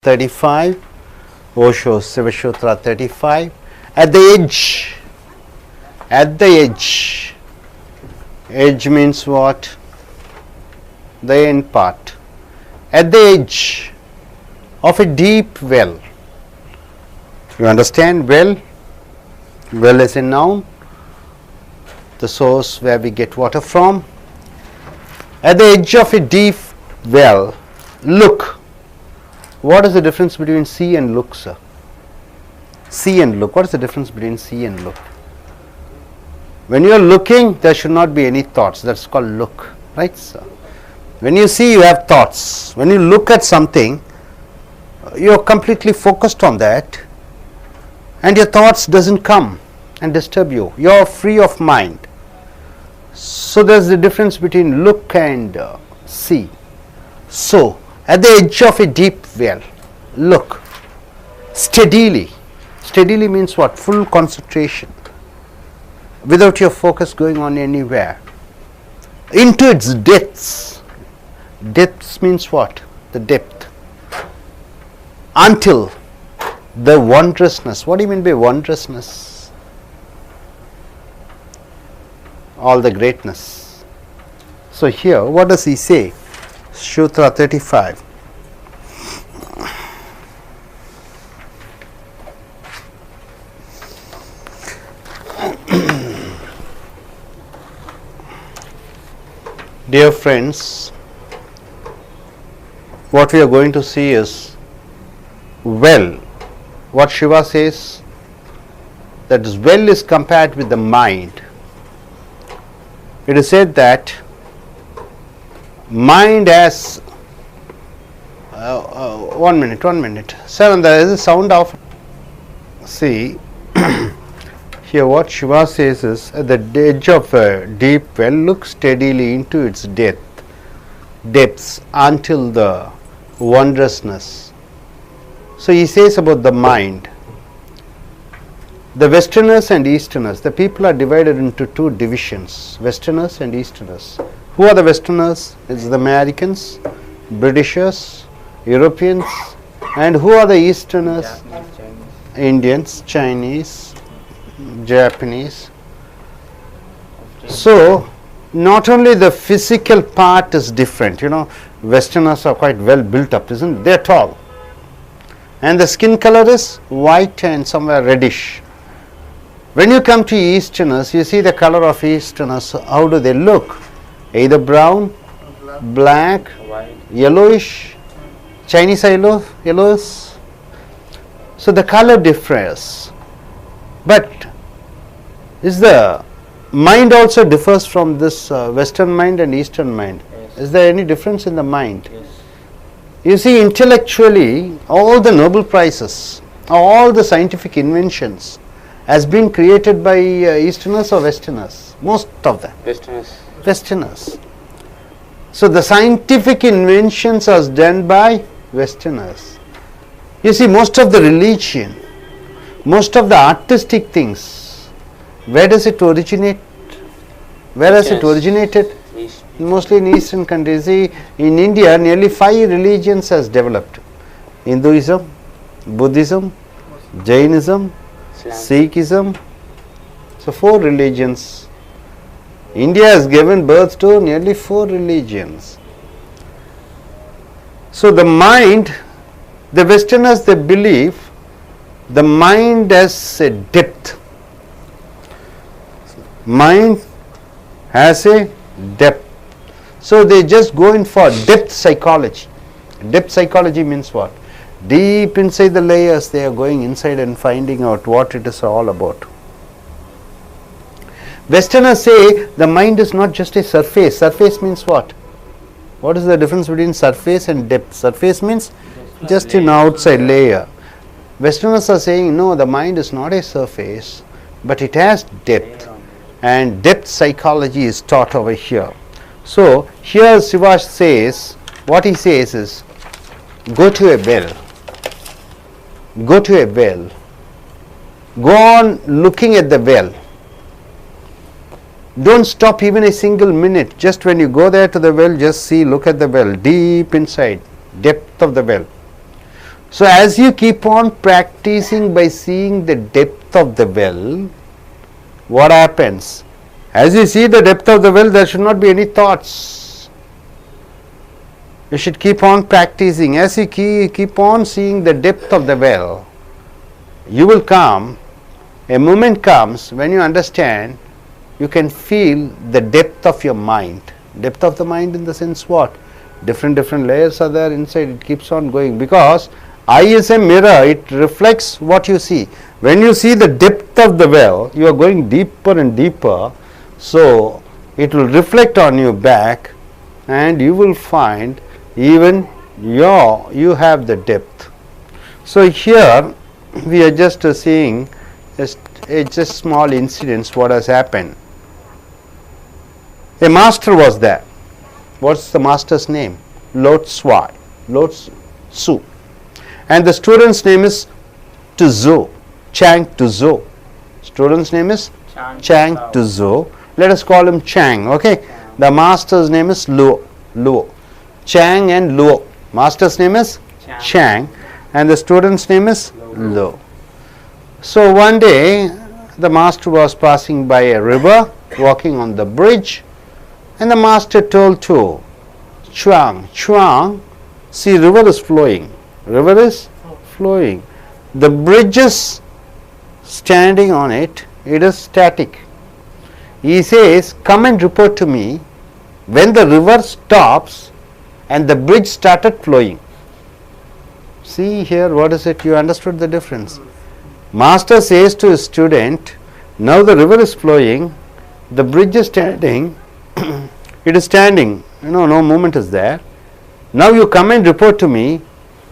35, Osho Siva Sutra 35. At the edge means what? The end part. At the edge of a deep well. You understand? Well is a noun, the source where we get water from. At the edge of a deep well, look. What is the difference between see and look, sir? See and look. What is the difference between see and look? When you are looking, there should not be any thoughts. That's called look. Right, sir? When you see, you have thoughts. When you look at something, you are completely focused on that, and your thoughts doesn't come and disturb you. You are free of mind. So there is the difference between look and see. So at the edge of a deep well, look steadily. Steadily means what? Full concentration, without your focus going on anywhere. Into its depths. Depths means what? The depth. Until the wondrousness. What do you mean by wondrousness? All the greatness. So here, what does he say? Sutra 35. Dear friends, what we are going to see is well. What Shiva says, that is well is compared with the mind. It is said that mind has one minute. Sir, there is a sound of. See, here what Shiva says is, at the edge of a deep well, look steadily into its depths until the wondrousness. So he says about the mind. The Westerners and Easterners, the people are divided into two divisions, Westerners and Easterners. Who are the Westerners? It's the Americans, Britishers, Europeans. And who are the Easterners? Japanese, Chinese. Indians, Chinese, Japanese. So not only the physical part is different, Westerners are quite well built up, isn't it? They are tall. And the skin color is white and somewhere reddish. When you come to Easterners, you see the color of Easterners. How do they look? Either brown, black, White. yellowish. Chinese are yellows. So the color differs. But is the mind also differs from this Western mind and Eastern mind? Yes. Is there any difference in the mind? Yes. You see, intellectually, all the Nobel Prizes, all the scientific inventions has been created by Easterners or Westerners? Most of them. Westerners. So the scientific inventions are done by Westerners. You see, most of the religion, most of the artistic things, where does it originate? Where has it originated? East. Mostly in Eastern countries. See, in India, nearly 5 religions has developed. Hinduism, Buddhism, Jainism, Islam. Sikhism. So 4 religions. India has given birth to nearly 4 religions. So the mind, the Westerners, they believe the mind has a depth. Mind has a depth. So they just go in for depth psychology. Depth psychology means what? Deep inside the layers, they are going inside and finding out what it is all about. Westerners say the mind is not just a surface. Surface means what? What is the difference between surface and depth? Surface means just an outside layer. Westerners are saying no, the mind is not a surface, but it has depth, and depth psychology is taught over here. So here Siva says, what he says is, go to a well. Go to a well. Go on looking at the well. Don't stop even a single minute. Just when you go there to the well, just see, look at the well, deep inside, depth of the well. So as you keep on practicing by seeing the depth of the well, what happens? As you see the depth of the well, there should not be any thoughts. You should keep on practicing. As you keep on seeing the depth of the well, you will come, a moment comes when you understand, you can feel the depth of your mind. Depth of the mind in the sense what? Different layers are there inside, it keeps on going, because eye is a mirror, it reflects what you see. When you see the depth of the well, you are going deeper and deeper, so it will reflect on you back, and you will find even you have the depth. So here we are just seeing just small incidents what has happened. A master was there. What's the master's name? Lord Tzu. And the student's name is Tzu, Chang Tzu. Student's name is Chang Tzu. Let us call him Chang, okay? The master's name is Luo. Chang and Luo. Master's name is Chang and the student's name is Luo. So one day the master was passing by a river, walking on the bridge, and the master told to Chuang, see, river is flowing. River is flowing. The bridge is standing on it, it is static. He says, come and report to me when the river stops and the bridge started flowing. See here, what is it? You understood the difference. Master says to his student, now the river is flowing, the bridge is standing, it is standing, no movement is there. Now you come and report to me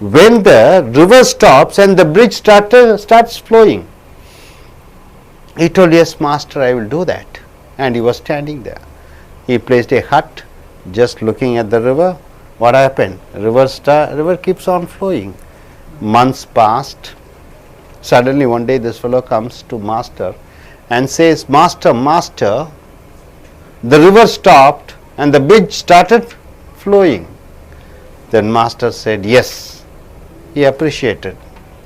when the river stops and the bridge starts flowing. He told, yes master, I will do that. And he was standing there. He placed a hut just looking at the river. What happened? River keeps on flowing. Months passed. Suddenly one day this fellow comes to master and says, master, the river stopped and the bridge started flowing. Then master said, yes, he appreciated.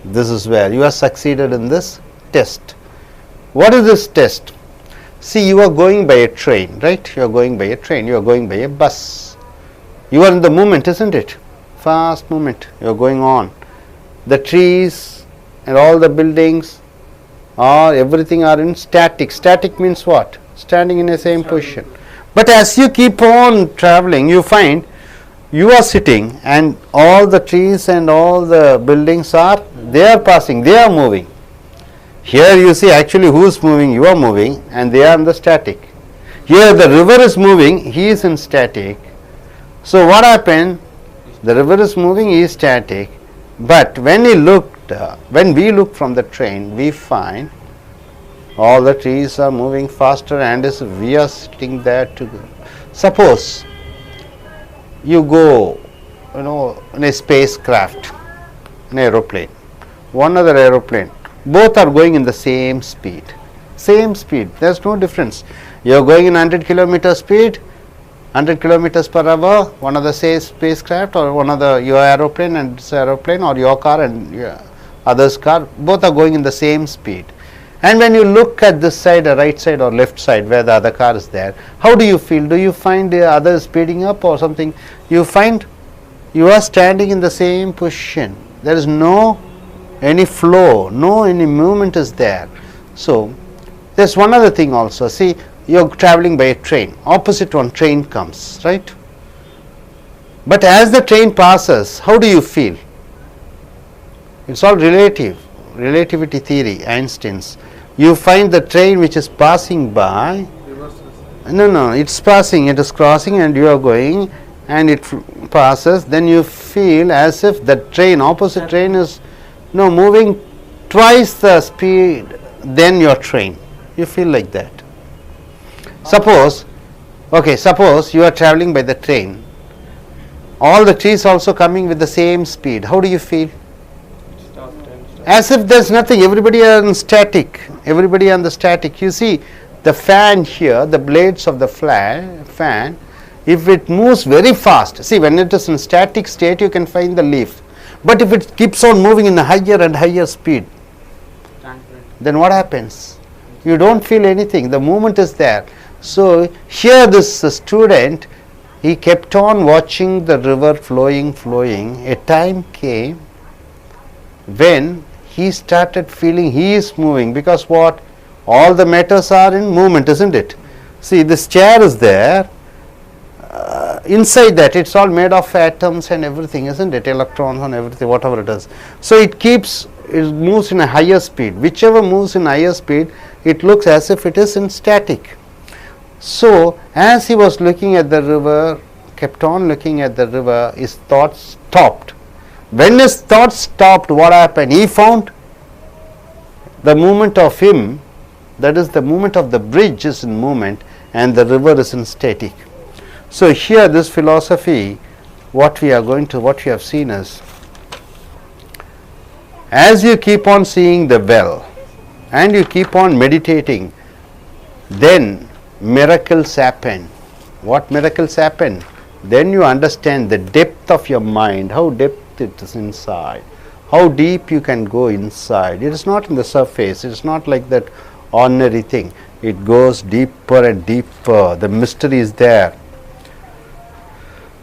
This is where you have succeeded in this test. What is this test? See, you are going by a train, right? You are going by a train, you are going by a bus. You are in the movement, isn't it? Fast movement, you are going on. The trees and all the buildings or everything are in static. Static means what? Standing in the same position. But as you keep on traveling, you find you are sitting and all the trees and all the buildings they are passing, they are moving. Here you see actually who is moving, you are moving and they are in the static. Here the river is moving, he is in static. So what happened? The river is moving, he is static. But when we look from the train, we find all the trees are moving faster and we are sitting there together. Suppose you go, in a spacecraft, an aeroplane, one other aeroplane, both are going in the same speed. There is no difference. You are going in 100 kilometer speed, 100 kilometers per hour, one of the spacecraft or one of your aeroplane and this aeroplane or your car and your other's car, both are going in the same speed. And when you look at this side, or right side or left side where the other car is there, how do you feel? Do you find the other speeding up or something? You find you are standing in the same position. There is no any flow, no any movement is there. So there's one other thing also. See, you're traveling by a train. Opposite one train comes, right? But as the train passes, how do you feel? It's all relative. Relativity theory, Einstein's. You find the train which is passing by. No, it's passing, it is crossing and you are going and it passes. Then you feel as if the train, opposite train is moving twice the speed than your train. You feel like that. Suppose you are traveling by the train. All the trees also coming with the same speed. How do you feel? As if there is nothing, everybody are in static, everybody on the static. You see the fan here, the blades of the fan, if it moves very fast, see when it is in static state you can find the leaf, But if it keeps on moving in a higher and higher speed, then what happens? You don't feel anything, the movement is there. So here this student, he kept on watching the river flowing. A time came when he started feeling he is moving, because what? All the matters are in movement, isn't it? See, this chair is there. Inside that, it's all made of atoms and everything, isn't it? Electrons and everything, whatever it is. So it moves in a higher speed. Whichever moves in higher speed, it looks as if it is in static. So as he was looking at the river, kept on looking at the river, his thoughts stopped. When his thoughts stopped, what happened? He found the movement of him, that is the movement of the bridge is in movement and the river is in static. So here this philosophy, what we have seen is, as you keep on seeing the well and you keep on meditating, then miracles happen. What miracles happen? Then you understand the depth of your mind, how depth it is inside, how deep you can go inside. It is not in the surface, it is not like that ordinary thing. It goes deeper and deeper, the mystery is there.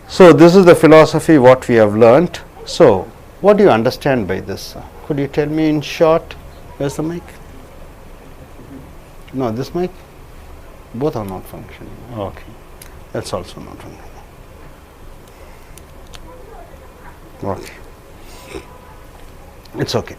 So this is the philosophy what we have learnt. So what do you understand by this? Could you tell me in short? Where's the mic? No, this mic? Both are not functioning. Okay, that's also not functioning. Okay, it's okay.